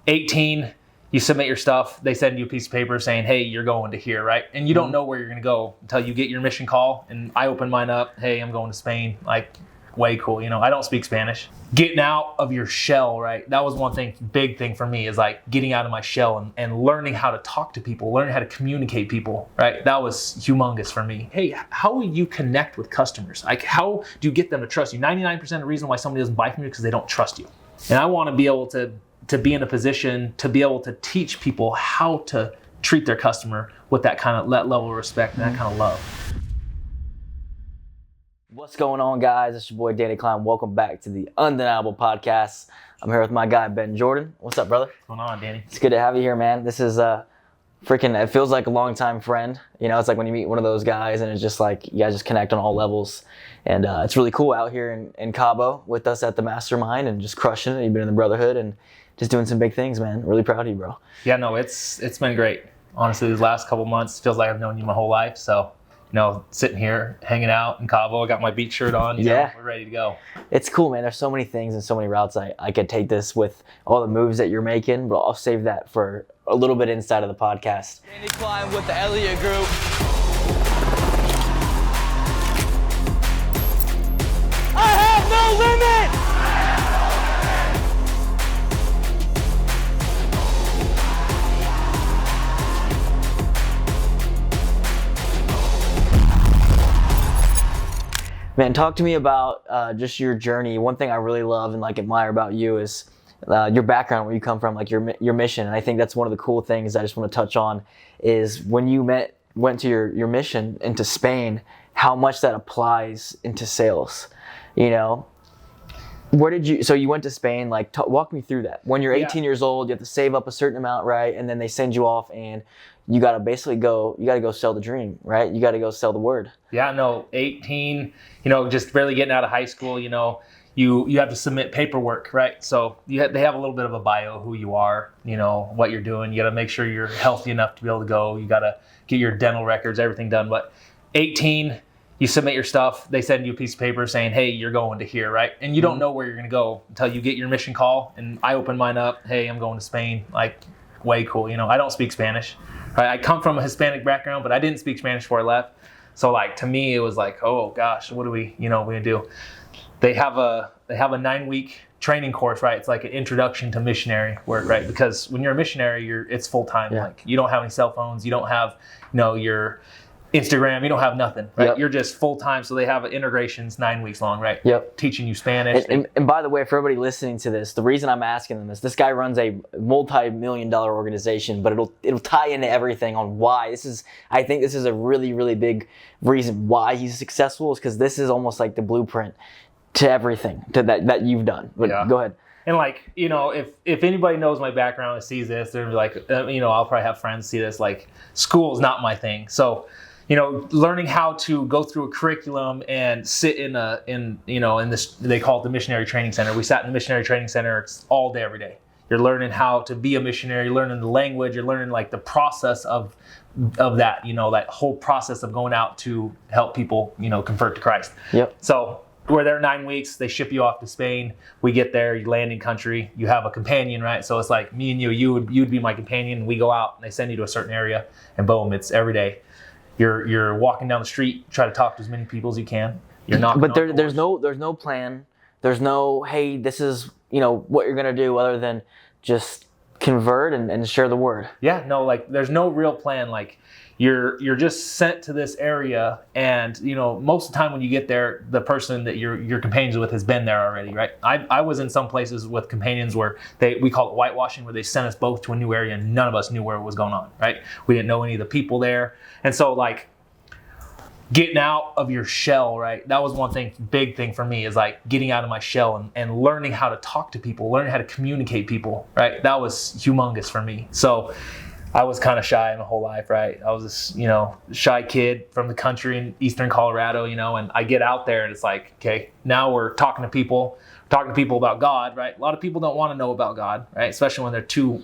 18, you submit your stuff. They send you a piece of paper saying, hey, you're going to here, right? And you don't know where you're going to go until you get your mission call. And I open mine up. Hey, I'm going to Spain. Like, way cool. I don't speak Spanish. Getting out of your shell, right? That was one thing, big thing for me, is like getting out of my shell and learning how to talk to people, learning how to communicate people, right? That was humongous for me. Hey, how will you connect with customers? Like, how do you get them to trust you? 99% of the reason why somebody doesn't buy from you is because they don't trust you. And I want to be able to be in a position to be able to teach people how to treat their customer with that level of respect and that kind of love. What's going on, guys? It's your boy Danny Klein. Welcome back to the Undeniable Podcast. I'm here with my guy Ben Jordan. What's up, brother? What's going on, Danny? It's good to have you here, man. This is it feels like a longtime friend. It's like when you meet one of those guys and it's just like you guys just connect on all levels. And it's really cool out here in Cabo with us at the Mastermind and just crushing it. You've been in the Brotherhood and just doing some big things, man. Really proud of you, bro. Yeah, no, it's been great. Honestly, these last couple months, feels like I've known you my whole life. So, sitting here, hanging out in Cabo, I got my beach shirt on, we're ready to go. It's cool, man. There's so many things and so many routes I could take this with all the moves that you're making, but I'll save that for a little bit inside of the podcast. Danny Klein with the Elliott Group. I have no limit! Man, talk to me about just your journey. One thing I really love and admire about you is your background, where you come from, your mission. And I think that's one of the cool things I just want to touch on is when you went to your mission into Spain, how much that applies into sales. Where did you? So you went to Spain. Walk me through that. When you're 18 years old, you have to save up a certain amount, right? And then they send you off, and you got to basically go. You got to go sell the dream, right? You got to go sell the word. Yeah, no, 18. Just barely getting out of high school. You have to submit paperwork, right? So they have a little bit of a bio, who you are, what you're doing. You got to make sure you're healthy enough to be able to go. You got to get your dental records, everything done. But 18. You submit your stuff, they send you a piece of paper saying, hey, you're going to here, right? And you don't know where you're going to go until you get your mission call. And I open mine up, hey, I'm going to Spain. Like, way cool. I don't speak Spanish. Right? I come from a Hispanic background, but I didn't speak Spanish before I left. So to me, it was like, oh gosh, what are we going to do? They have a 9-week training course, right? It's like an introduction to missionary work, right? Because when you're a missionary, it's full time. Yeah. You don't have any cell phones. You don't have, your Instagram, you don't have nothing, right? Yep. You're just full time. So they have integrations 9 weeks long, right? Yep. Teaching you Spanish. And by the way, for everybody listening to this, the reason I'm asking them this guy runs a multi-million-dollar organization, but it'll tie into everything on why. I think this is a really, really big reason why he's successful, is because this is almost like the blueprint to everything that you've done. But yeah. Go ahead. And if anybody knows my background and sees this, they're gonna be like, I'll probably have friends see this. School is not my thing. So, learning how to go through a curriculum and sit in this, they call it the missionary training center. We sat in the missionary training center all day, every day. You're learning how to be a missionary, you're learning the language, you're learning the process of that, that whole process of going out to help people, convert to Christ. Yep. So we're there 9 weeks, they ship you off to Spain. We get there, you land in country, you have a companion, right? So it's like me and you'd be my companion, and we go out and they send you to a certain area, and boom, it's every day. You're walking down the street, try to talk to as many people as you can. You're not. But there's no plan. There's no, hey, this is what you're gonna do, other than just convert and share the word. Yeah, no, there's no real plan. You're just sent to this area, and most of the time when you get there, the person that you're companions with has been there already, right? I was in some places with companions where we call it whitewashing, where they sent us both to a new area and none of us knew where it was going on, right? We didn't know any of the people there, and so getting out of your shell, right? That was one thing, big thing for me, is getting out of my shell and learning how to talk to people, learning how to communicate people, right? That was humongous for me. So I was kind of shy my whole life, right? I was this, shy kid from the country in eastern Colorado, and I get out there and it's okay, now we're talking to people about God, right? A lot of people don't want to know about God, right? Especially when they're too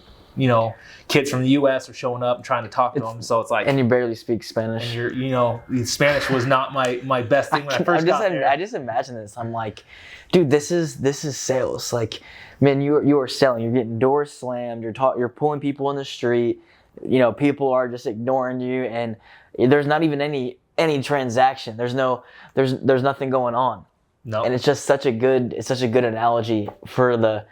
kids from the U.S. are showing up and trying to talk to them. So it's like, And you barely speak Spanish. and Spanish was not my best thing when I first got there. I just imagine this. I'm like, dude, this is sales. Like, man, you are selling. You're getting doors slammed. You're pulling people in the street. People are just ignoring you, and there's not even any transaction. There's nothing going on. No. And it's just such a good analogy for the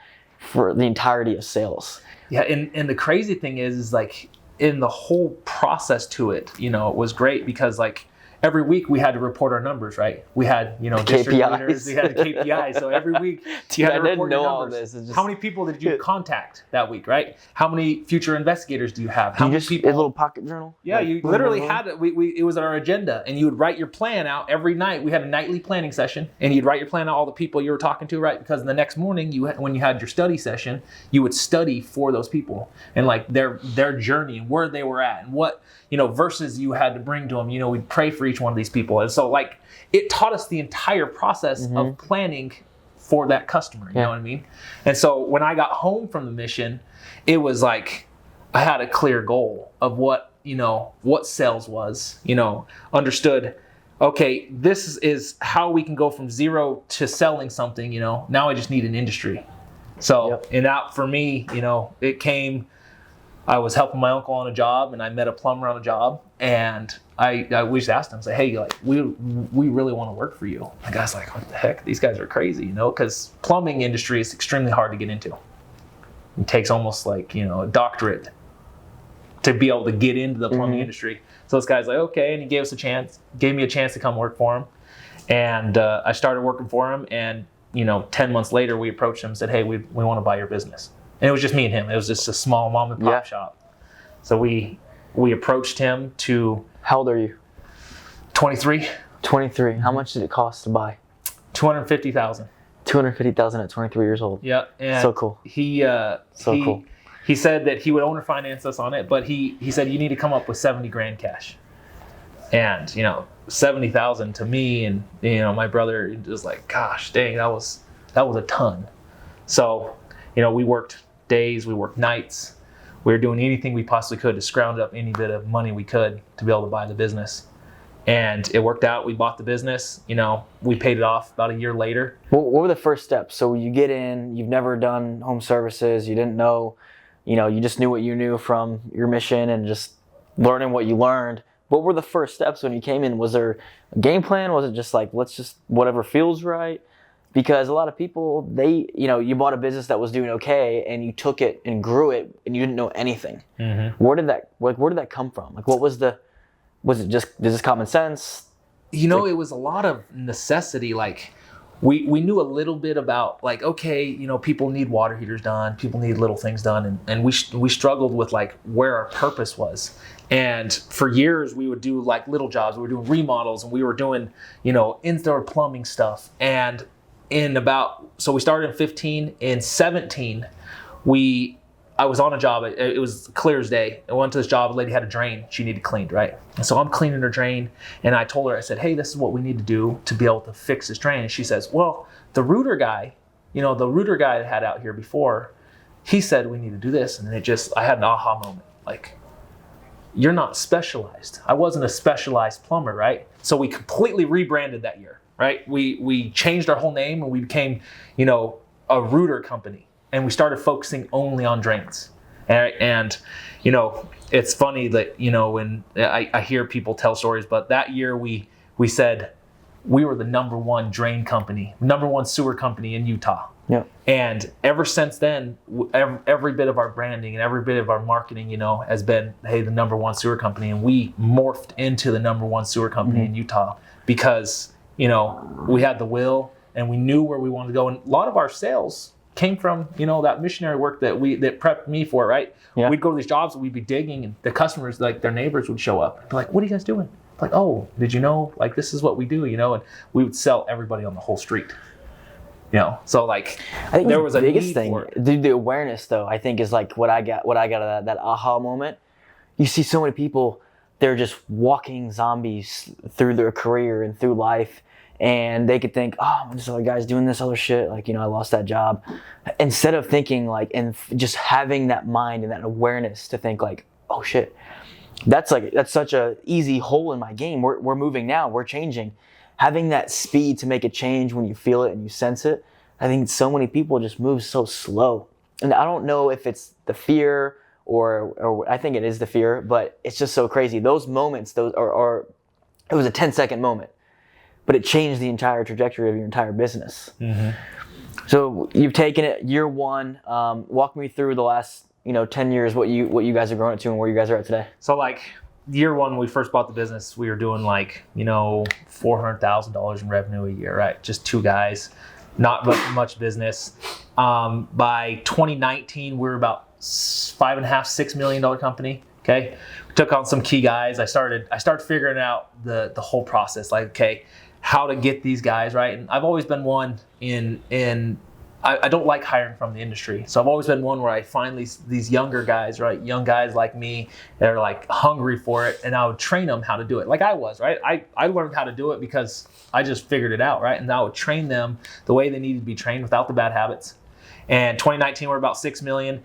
entirety of sales. Yeah, and the crazy thing is like in the whole process to it, it was great because like every week we had to report our numbers, right? We had, district KPIs. leaders, we had KPIs. So every week you had to report your numbers. Just... How many people did you contact that week, right? How many future investigators do you have? How many people? A little pocket journal? Yeah, you literally had it. It was our agenda, and you would write your plan out every night. We had a nightly planning session, and you'd write your plan out, all the people you were talking to, right? Because the next morning, when you had your study session, you would study for those people and like their journey and where they were at and what verses you had to bring to them. We'd pray for each one of these people, and so like it taught us the entire process of planning for that customer. You know what I mean? And so when I got home from the mission, it was like I had a clear goal of what sales was, understood, okay, this is how we can go from zero to selling something, now I just need an industry. So, and that for me, it came, I was helping my uncle on a job and I met a plumber on a job and I just asked him, say, hey, like we really want to work for you. The guy's like, what the heck? These guys are crazy, because plumbing industry is extremely hard to get into. It takes almost like, a doctorate to be able to get into the plumbing industry. So this guy's like, okay, and he gave me a chance to come work for him. And I started working for him, and 10 months later, we approached him and said, hey, we want to buy your business. And it was just me and him. It was just a small mom and pop shop. So we approached him to... How old are you? 23. 23. How much did it cost to buy? $250,000. $250,000 at 23 years old. Yeah. And so cool. Cool. He said that he would owner finance us on it, but he said you need to come up with $70,000 cash. And $70,000 to me and my brother was like, gosh, dang, that was a ton. So we worked days, we worked nights, we were doing anything we possibly could to scrounge up any bit of money we could to be able to buy the business. And it worked out. We bought the business. We paid it off about a year later. What were the first steps? So you get in, you've never done home services, you didn't know, you just knew what you knew from your mission and just learning what you learned. What were the first steps when you came in? Was there a game plan? Was it just like, let's just whatever feels right? Because a lot of people, you bought a business that was doing okay and you took it and grew it and you didn't know anything. Mm-hmm. Where did that come from? Like, was it just, is this common sense? It was a lot of necessity. Like we knew a little bit about like, okay, people need water heaters done, people need little things done. And we struggled with like where our purpose was. And for years we would do like little jobs. We were doing remodels and we were doing, in-store plumbing stuff. And so we started in 15. In 17, I was on a job. It was clear as day. I went to this job. A lady had a drain she needed cleaned, right? And so I'm cleaning her drain, and I told her, I said, hey, this is what we need to do to be able to fix this drain. And she says, well, the rooter guy that had out here before, he said we need to do this. And I had an aha moment. Like, you're not specialized. I wasn't a specialized plumber, right? So we completely rebranded that year, right? We changed our whole name and we became, a rooter company. And we started focusing only on drains. And it's funny that, when I hear people tell stories, but that year we said we were the number one drain company, number one sewer company in Utah. Yeah. And ever since then, every bit of our branding and every bit of our marketing, has been, hey, the number one sewer company. And we morphed into the number one sewer company in Utah because, we had the will and we knew where we wanted to go. And a lot of our sales came from, that missionary work that prepped me for, right? Yeah. We'd go to these jobs and we'd be digging and the customers, like their neighbors would show up. Be like, what are you guys doing? Like, oh, did you know, like, this is what we do, and we would sell everybody on the whole street. So like, I think there was a biggest need thing, for it. The awareness though, I think is like what I got out of that aha moment. You see so many people, they're just walking zombies through their career and through life. and they could think, oh, this other guy's doing this other shit. Like, I lost that job. Instead of thinking like, and just having that mind and that awareness to think like, oh shit, that's such a easy hole in my game. We're moving now. We're changing. Having that speed to make a change when you feel it and you sense it. I think so many people just move so slow. And I don't know if it's the fear or I think it is the fear, but it's just so crazy. Those moments, it was a 10-second moment, but it changed the entire trajectory of your entire business. Mm-hmm. So you've taken it year one. Walk me through the last 10 years, what you guys are growing to and where you guys are at today. So like year one, when we first bought the business, we were doing like $400,000 in revenue a year, right? Just two guys, not much business. By 2019, we were about $5.5-6 million company. Okay, we took on some key guys. I started figuring out the whole process. Like, okay, how to get these guys right. And I've always been one I don't like hiring from the industry. So I've always been one where I find these younger guys, right? Young guys like me that are like hungry for it, and I would train them how to do it. Like I was, right? I learned how to do it because I just figured it out, right? And I would train them the way they needed to be trained without the bad habits. And 2019, we're about 6 million.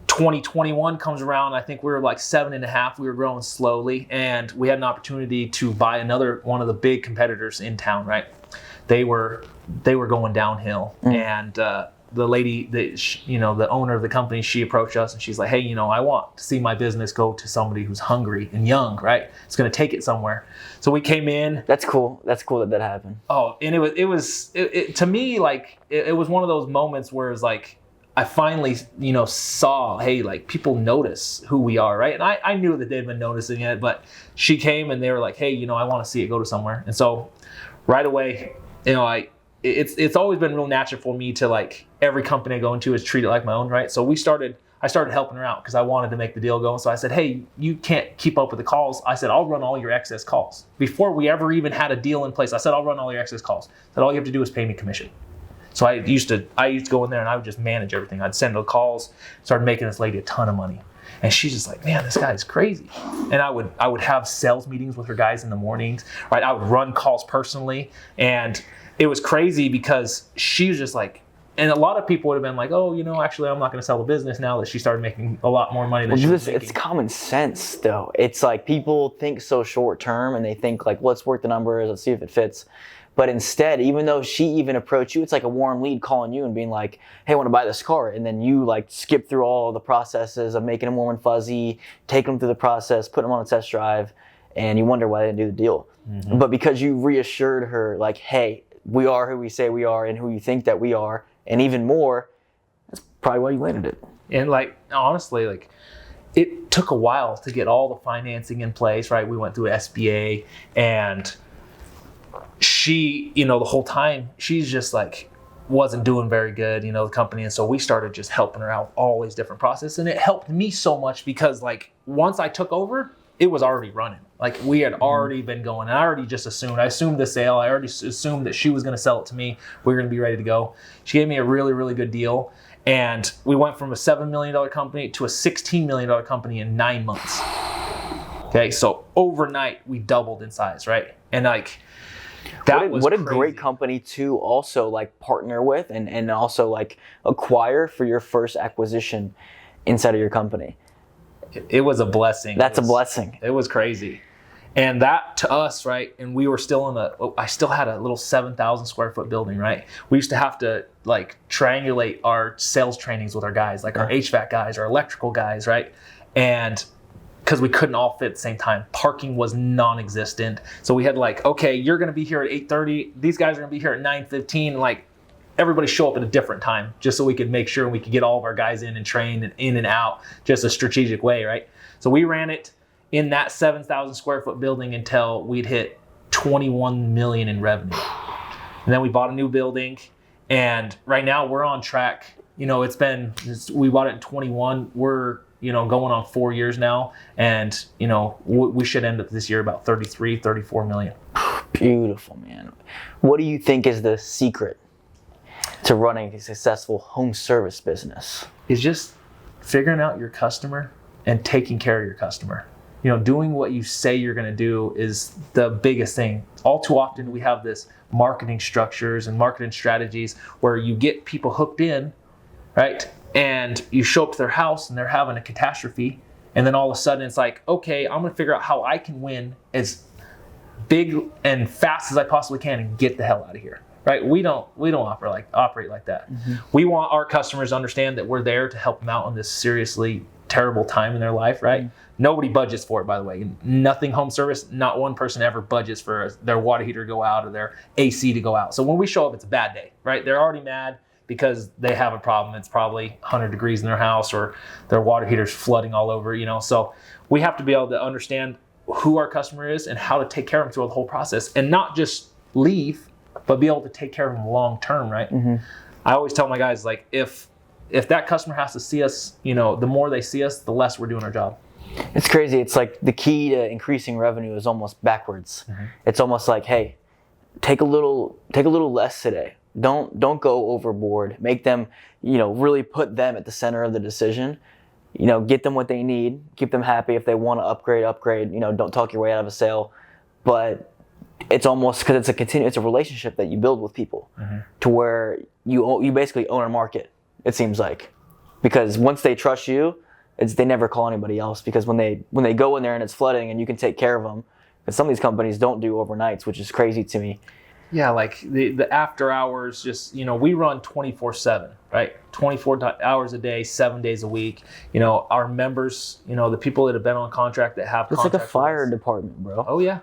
2021 comes around, I think we were like 7.5. We were growing slowly, and we had an opportunity to buy another one of the big competitors in town, right? They were going downhill, and the lady, the owner of the company, she approached us and she's like, hey, I want to see my business go to somebody who's hungry and young, right? It's going to take it somewhere. So we came in. That's cool. That's cool that happened. Oh, and it was to me, like, it was one of those moments where it's like, I finally, saw, hey, like people notice who we are, right? And I knew that they'd been noticing it, but she came and they were like, hey, I want to see it go to somewhere. And so right away, it's always been real natural for me to, like, every company I go into is treat it like my own, right? So I started helping her out because I wanted to make the deal go. So I said, hey, you can't keep up with the calls. I said, I'll run all your excess calls. Before we ever even had a deal in place, I said, I'll run all your excess calls. I said, all you have to do is pay me commission. So I used to go in there and I would just manage everything. I'd send the calls, started making this lady a ton of money. And she's just like, man, this guy's crazy. And I would have sales meetings with her guys in the mornings, right? I would run calls personally. And it was crazy because she was just like, and a lot of people would have been like, oh, actually, I'm not going to sell the business now that she started making a lot more money than she was making. It's common sense, though. It's like people think so short term and they think like, let's work the numbers, let's see if it fits. But instead, even though she even approached you, it's like a warm lead calling you and being like, hey, I want to buy this car. And then you like skip through all the processes of making them warm and fuzzy, taking them through the process, putting them on a test drive, and you wonder why they didn't do the deal. Mm-hmm. But because you reassured her like, hey, we are who we say we are and who you think that we are, and even more, that's probably why you landed it. And like, honestly, like, it took a while to get all the financing in place, right? We went through SBA, and she, the whole time, she's just like, wasn't doing very good, the company. And so we started just helping her out all these different processes. And it helped me so much because, like, once I took over, it was already running. Like, we had already been going. And I already just assumed. I assumed the sale. I already assumed that she was going to sell it to me. We were going to be ready to go. She gave me a really, really good deal. And we went from a $7 million company to a $16 million company in 9 months. Okay, so overnight, we doubled in size, right? And, like, what a great company to also like partner with and also like acquire for your first acquisition inside of your company. It was a blessing. That's a blessing. It was crazy. And that to us, right? And we were still I still had a little 7,000 square foot building, right? We used to have to like triangulate our sales trainings with our guys, like our HVAC guys, our electrical guys, right? And because we couldn't all fit at the same time. Parking was non-existent. So we had like, okay, you're going to be here at 8:30. These guys are going to be here at 9:15. Like, everybody show up at a different time just so we could make sure we could get all of our guys in and train and in and out, just a strategic way, right? So we ran it in that 7,000 square foot building until we'd hit 21 million in revenue. And then we bought a new building, and right now we're on track. We bought it in 21. We're going on 4 years now, and we should end up this year about 34 million. Beautiful, man. What do you think is the secret to running a successful home service business? Is just figuring out your customer and taking care of your customer. doing what you say you're going to do is the biggest thing. All too often we have this marketing structures and marketing strategies where you get people hooked in, right? And you show up to their house and they're having a catastrophe. And then all of a sudden it's like, okay, I'm going to figure out how I can win as big and fast as I possibly can and get the hell out of here. Right? We don't operate like that. Mm-hmm. We want our customers to understand that we're there to help them out in this seriously terrible time in their life, right? Mm-hmm. Nobody budgets for it, by the way. Nothing home service, not one person ever budgets for their water heater to go out or their AC to go out. So when we show up, it's a bad day, right? They're already mad because they have a problem. It's probably 100 degrees in their house or their water heater's flooding all over, So we have to be able to understand who our customer is and how to take care of them through the whole process and not just leave, but be able to take care of them long term, right? Mm-hmm. I always tell my guys, like, if that customer has to see us, the more they see us, the less we're doing our job. It's crazy. It's like the key to increasing revenue is almost backwards. Mm-hmm. It's almost like, hey, take a little less today. Don't go overboard. Make them, really put them at the center of the decision. Get them what they need. Keep them happy. If they want to upgrade. Don't talk your way out of a sale. But it's almost because it's a relationship that you build with people, mm-hmm. to where you basically own a market. It seems like, because once they trust you, they never call anybody else, because when they go in there and it's flooding and you can take care of them, because some of these companies don't do overnights, which is crazy to me. Yeah, like the after hours, just, we run 24/7, right? 24 hours a day, 7 days a week. Our members, the people that have been on contract that have it's like a fire department, bro. Oh yeah.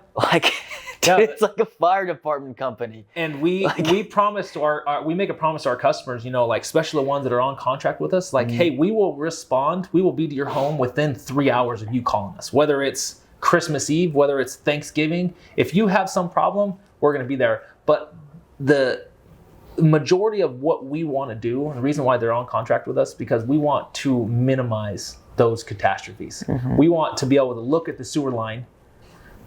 Dude, it's like a fire department company. And we promise to we make a promise to our customers, especially the ones that are on contract with us, like, mm-hmm. hey, we will respond. We will be to your home within 3 hours of you calling us, whether it's Christmas Eve, whether it's Thanksgiving. If you have some problem, we're going to be there. But the majority of what we want to do, and the reason why they're on contract with us, because we want to minimize those catastrophes. Mm-hmm. We want to be able to look at the sewer line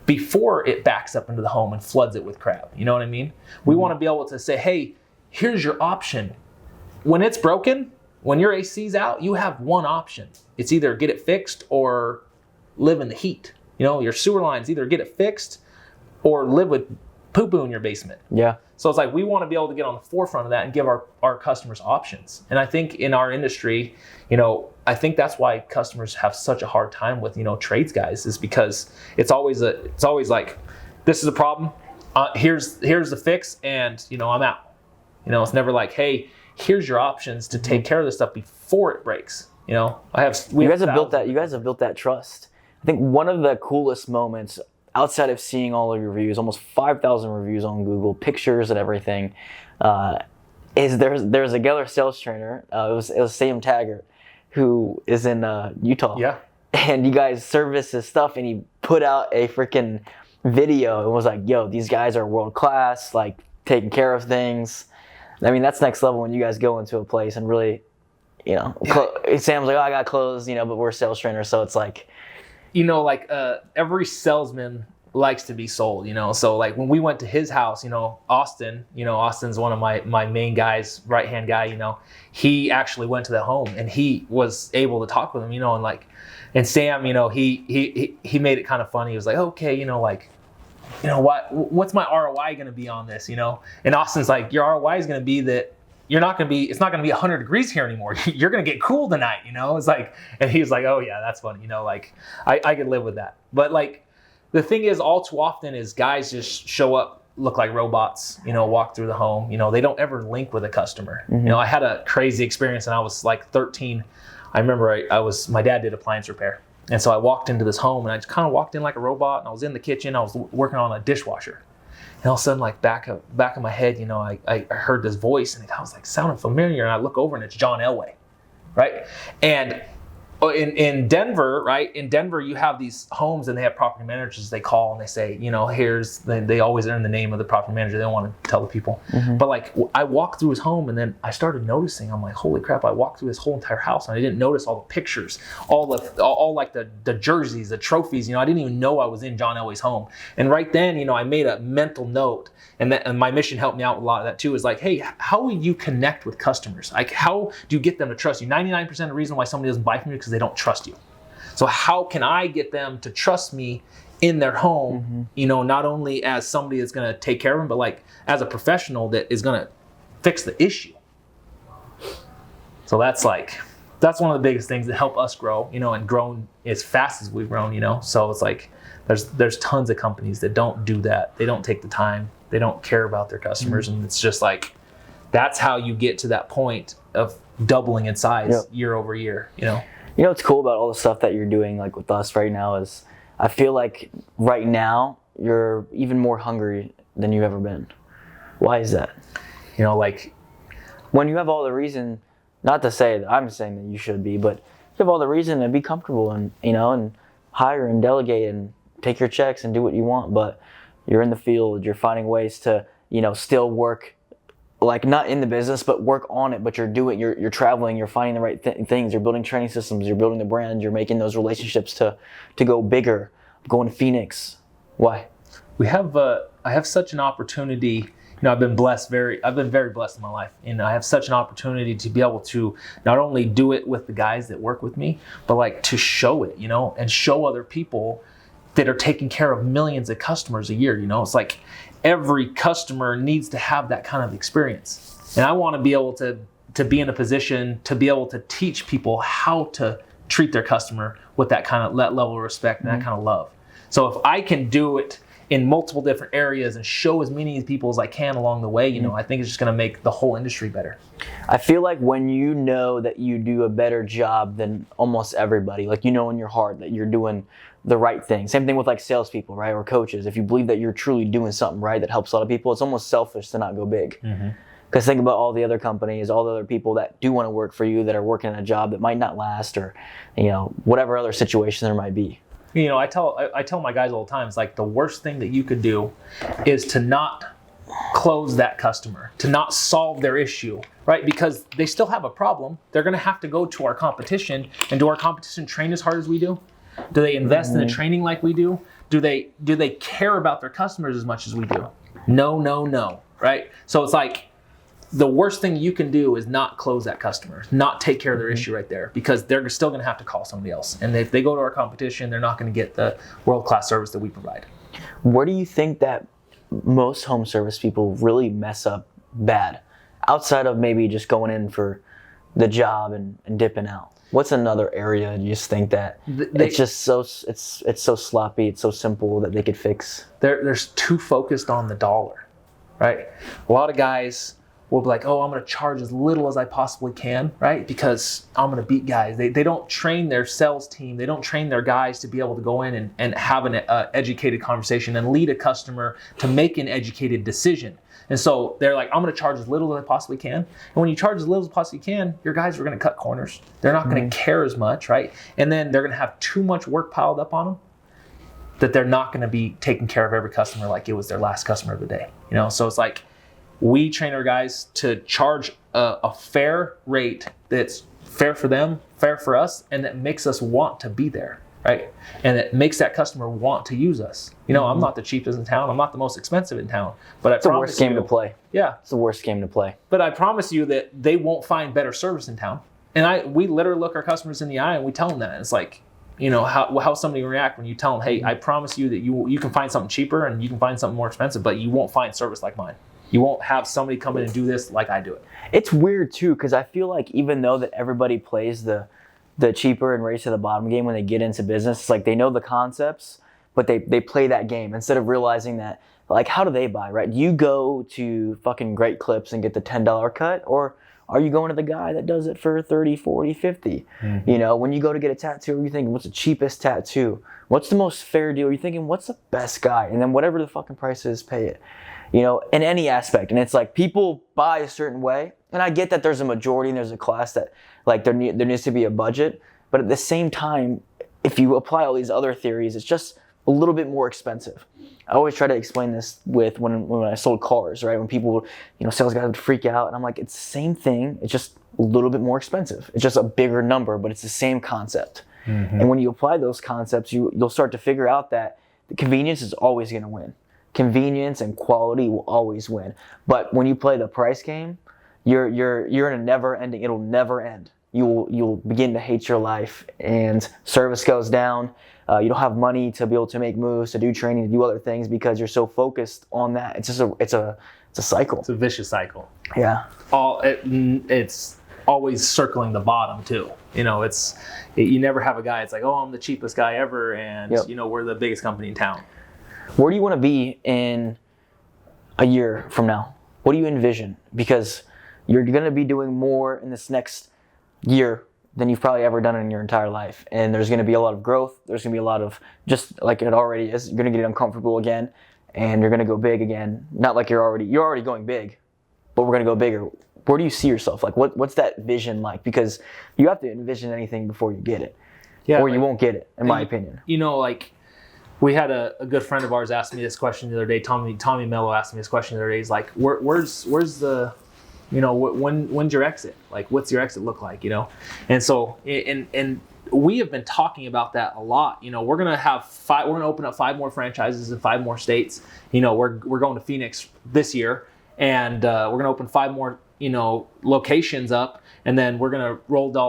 before it backs up into the home and floods it with crap. You know what I mean? Mm-hmm. We want to be able to say, hey, here's your option. When it's broken, when your AC's out, you have one option. It's either get it fixed or live in the heat. Your sewer lines, either get it fixed or live with poo-poo in your basement. Yeah. So it's like we want to be able to get on the forefront of that and give our customers options. And I think in our industry, I think that's why customers have such a hard time with, trades guys, is because it's always like, this is a problem. Here's the fix, and I'm out. It's never like, hey, here's your options to take care of this stuff before it breaks. You guys have built that trust. I think one of the coolest moments, outside of seeing all of your reviews, almost 5,000 reviews on Google, pictures and everything, is there's a Geller sales trainer. It was Sam Taggart, who is in Utah. Yeah. And you guys service his stuff, and he put out a freaking video and was like, yo, these guys are world class, like taking care of things. I mean, that's next level when you guys go into a place and really, Sam's like, oh, I got clothes, but we're sales trainers, so it's like, every salesman likes to be sold, So like when we went to his house, Austin, Austin's one of my main guys, right-hand guy, he actually went to the home and he was able to talk with him, and Sam, he made it kind of funny. He was like, okay, what's my ROI going to be on this, And Austin's like, your ROI is going to be that it's not going to be 100 degrees here anymore. You're going to get cool tonight, It's like, and he was like, oh yeah, that's funny, I could live with that. But like, the thing is, all too often is guys just show up, look like robots, walk through the home, they don't ever link with a customer. Mm-hmm. I had a crazy experience, and I was like 13. I remember my dad did appliance repair. And so I walked into this home, and I just kind of walked in like a robot, and I was in the kitchen. I was working on a dishwasher. And all of a sudden, like back of my head, I heard this voice, and I was like, sounded familiar. And I look over, and it's John Elway, right? And in Denver, right? In Denver, you have these homes, and they have property managers. They call and they say, they always enter the name of the property manager. They don't want to tell the people. Mm-hmm. But like, I walked through his home, and then I started noticing. I'm like, holy crap! I walked through his whole entire house, and I didn't notice all the pictures, all like the jerseys, the trophies. I didn't even know I was in John Elway's home. And right then, I made a mental note. And my mission helped me out with a lot of that too, is like, hey, how will you connect with customers? Like, how do you get them to trust you? 99% of the reason why somebody doesn't buy from you is because they don't trust you. So how can I get them to trust me in their home, not only as somebody that's going to take care of them, but like as a professional that is going to fix the issue. So that's one of the biggest things that help us grow, and grown as fast as we've grown, So it's like there's tons of companies that don't do that. They don't take the time. They don't care about their customers. And it's just like, that's how you get to that point of doubling in size year over year, What's cool about all the stuff that you're doing like with us right now is I feel like right now you're even more hungry than you've ever been. Why is that? Like when you have all the reason, not to say that I'm saying that you should be, but you have all the reason to be comfortable and, and hire and delegate and take your checks and do what you want, but you're in the field, you're finding ways to, still work, like not in the business, but work on it, but you're traveling, you're finding the right things, you're building training systems, you're building the brand, you're making those relationships to go bigger, going to Phoenix. Why? I have such an opportunity. I've been very blessed in my life, and I have such an opportunity to be able to not only do it with the guys that work with me, but like to show it, and show other people that are taking care of millions of customers a year. It's like every customer needs to have that kind of experience, and I want to be able to be in a position to be able to teach people how to treat their customer with that level of respect and that kind of love. So if I can do it in multiple different areas and show as many people as I can along the way, I think it's just going to make the whole industry better. I feel like when you know that you do a better job than almost everybody, like in your heart that you're doing the right thing. Same thing with like salespeople, right, or coaches. If you believe that you're truly doing something right that helps a lot of people, it's almost selfish to not go big. Because think about all the other companies, all the other people that do want to work for you, that are working a job that might not last, or whatever other situation there might be. I tell my guys all the time, it's like the worst thing that you could do is to not close that customer, to not solve their issue, right? Because they still have a problem. They're going to have to go to our competition, and do our competition train as hard as we do? Do they invest in the training like we do? Do they care about their customers as much as we do? No, right? So it's like, the worst thing you can do is not close that customer, not take care of their issue right there, because they're still going to have to call somebody else. And if they go to our competition, they're not going to get the world-class service that we provide. Where do you think that most home service people really mess up bad, outside of maybe just going in for the job and dipping out? What's another area you just think that it's just it's so sloppy, it's so simple that they could fix? They're too focused on the dollar, right? A lot of guys will be like, oh, I'm going to charge as little as I possibly can, right? Because I'm going to beat guys. They don't train their sales team. They don't train their guys to be able to go in and have an educated conversation and lead a customer to make an educated decision. And so they're like, I'm going to charge as little as I possibly can. And when you charge as little as possibly can, your guys are going to cut corners. They're not going to care as much, right? And then they're going to have too much work piled up on them that they're not going to be taking care of every customer like it was their last customer of the day. So it's like, we train our guys to charge a fair rate that's fair for them, fair for us, and that makes us want to be there, right? And it makes that customer want to use us. I'm not the cheapest in town. I'm not the most expensive in town. But it's the worst game to play. Yeah. It's the worst game to play. But I promise you that they won't find better service in town. And we literally look our customers in the eye and we tell them that. It's like, how somebody react when you tell them, hey, I promise you that you can find something cheaper and you can find something more expensive, but you won't find service like mine. You won't have somebody come in and do this like I do it. It's weird too, because I feel like even though that everybody plays the cheaper and race to the bottom game when they get into business, it's like they know the concepts, but they play that game instead of realizing that, like, how do they buy, right? Do you go to fucking Great Clips and get the $10 cut, or are you going to the guy that does it for 30, 40, 50? When you go to get a tattoo, you're thinking, what's the cheapest tattoo? What's the most fair deal? You're thinking, what's the best guy? And then whatever the fucking price is, pay it. In any aspect. And it's like people buy a certain way. And I get that there's a majority and there's a class that like there needs to be a budget. But at the same time, if you apply all these other theories, it's just a little bit more expensive. I always try to explain this with when I sold cars, right? When people, sales guys would freak out. And I'm like, it's the same thing. It's just a little bit more expensive. It's just a bigger number, but it's the same concept. And when you apply those concepts, you'll start to figure out that the convenience is always going to win. Convenience and quality will always win. But when you play the price game, you're in a never ending, it'll never end. you'll begin to hate your life, and service goes down. You don't have money to be able to make moves, to do training, to do other things because you're so focused on that. It's just it's a cycle. It's a vicious cycle. Yeah. It's always circling the bottom too. You never have a guy. It's like, oh, I'm the cheapest guy ever, and we're the biggest company in town. Where do you want to be in a year from now? What do you envision? Because you're going to be doing more in this next year than you've probably ever done in your entire life. And there's going to be a lot of growth. There's going to be a lot of, just like it already is, you're going to get uncomfortable again, and you're going to go big again. Not like you're already going big, but we're going to go bigger. Where do you see yourself? Like, what's that vision like? Because you have to envision anything before you get it. Yeah, or you won't get it, in my opinion. We had a good friend of ours ask me this question the other day. Tommy Mello asked me this question the other day. He's like, where's the, when's your exit? Like, what's your exit look like? And so, and we have been talking about that a lot. We're gonna open up 5 more franchises in 5 more states. We're going to Phoenix this year, and we're gonna open 5 more locations up, and then we're gonna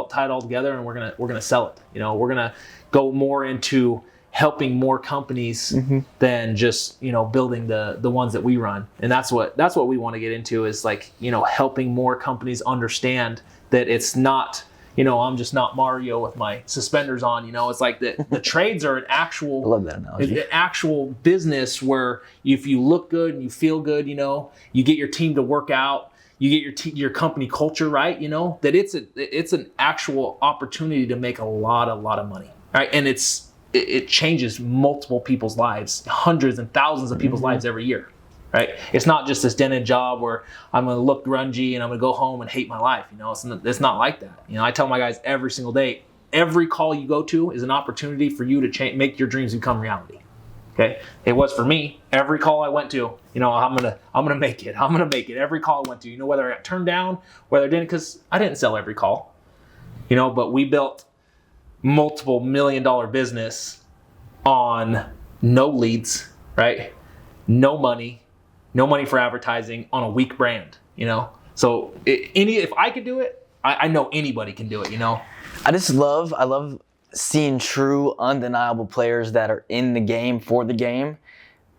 tie it all together, and we're gonna sell it. We're gonna go more into helping more companies than just building the ones that we run. And that's what we want to get into, is like helping more companies understand that it's not I'm just not Mario with my suspenders on. It's like the trades are an actual I love that analogy. An actual business where if you look good and you feel good, you get your team to work out, you get your company culture right, that it's an actual opportunity to make a lot of money, right? And it changes multiple people's lives, hundreds and thousands of people's lives every year, right? It's not just this dead-end job where I'm going to look grungy and I'm going to go home and hate my life. It's not like that. I tell my guys every single day, every call you go to is an opportunity for you to make your dreams become reality. Okay, it was for me. Every call I went to, I'm gonna make it. I'm gonna make it. Every call I went to, whether I got turned down, whether I didn't, because I didn't sell every call, but we built multiple $1 million business on no leads, right? No money for advertising, on a weak brand, So if I could do it, I know anybody can do it, I love seeing true, undeniable players that are in the game for the game.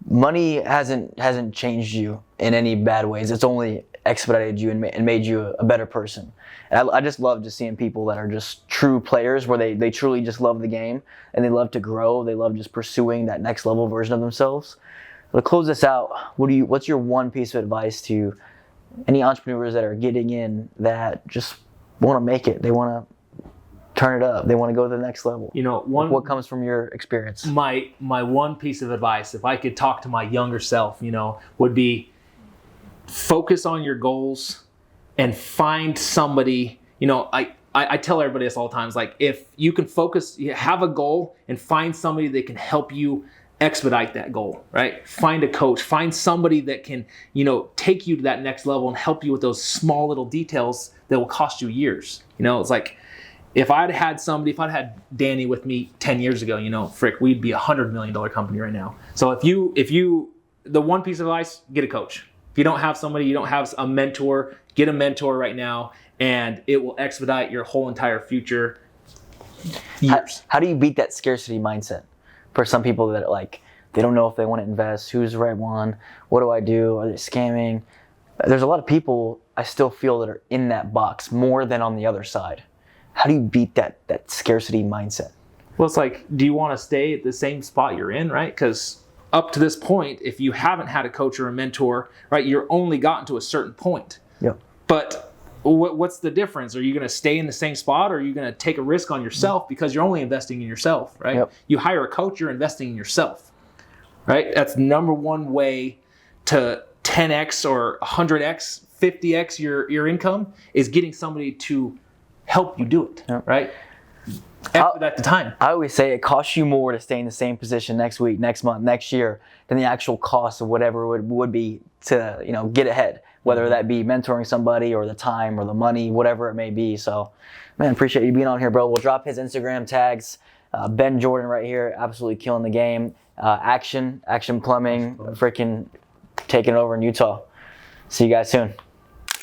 Money hasn't changed you in any bad ways. It's only expedited you and made you a better person. And I just love just seeing people that are just true players, where they truly just love the game and they love to grow. They love just pursuing that next level version of themselves. To close this out, what's your one piece of advice to any entrepreneurs that are getting in that just want to make it? They want to turn it up. They want to go to the next level. What comes from your experience? My one piece of advice, if I could talk to my younger self, would be focus on your goals and find somebody. I tell everybody this all the time. It's like, if you can focus, you have a goal, and find somebody that can help you expedite that goal, right? Find a coach, find somebody that can, take you to that next level and help you with those small little details that will cost you years. It's like, if I'd had Danny with me 10 years ago, we'd be a $100 million company right now. So the one piece of advice, get a coach. If you don't have somebody, you don't have a mentor, get a mentor right now, and it will expedite your whole entire future years. How do you beat that scarcity mindset for some people that they don't know if they want to invest? Who's the right one? What do I do? Are they scamming? There's a lot of people I still feel that are in that box more than on the other side. How do you beat that scarcity mindset? Well, it's like, do you want to stay at the same spot you're in, right? Because up to this point, if you haven't had a coach or a mentor, right, you're only gotten to a certain point. Yep. But what's the difference? Are you going to stay in the same spot, or are you going to take a risk on yourself because you're only investing in yourself, right? Yep. You hire a coach, you're investing in yourself, right? That's number one way to 10x or 100x, 50x your income, is getting somebody to help you do it, right? At the time. I always say it costs you more to stay in the same position next week, next month, next year than the actual cost of whatever it would be to get ahead, whether that be mentoring somebody or the time or the money, whatever it may be. So, man, appreciate you being on here, bro. We'll drop his Instagram tags. Ben Jordan right here, absolutely killing the game. Action Plumbing, freaking taking it over in Utah. See you guys soon.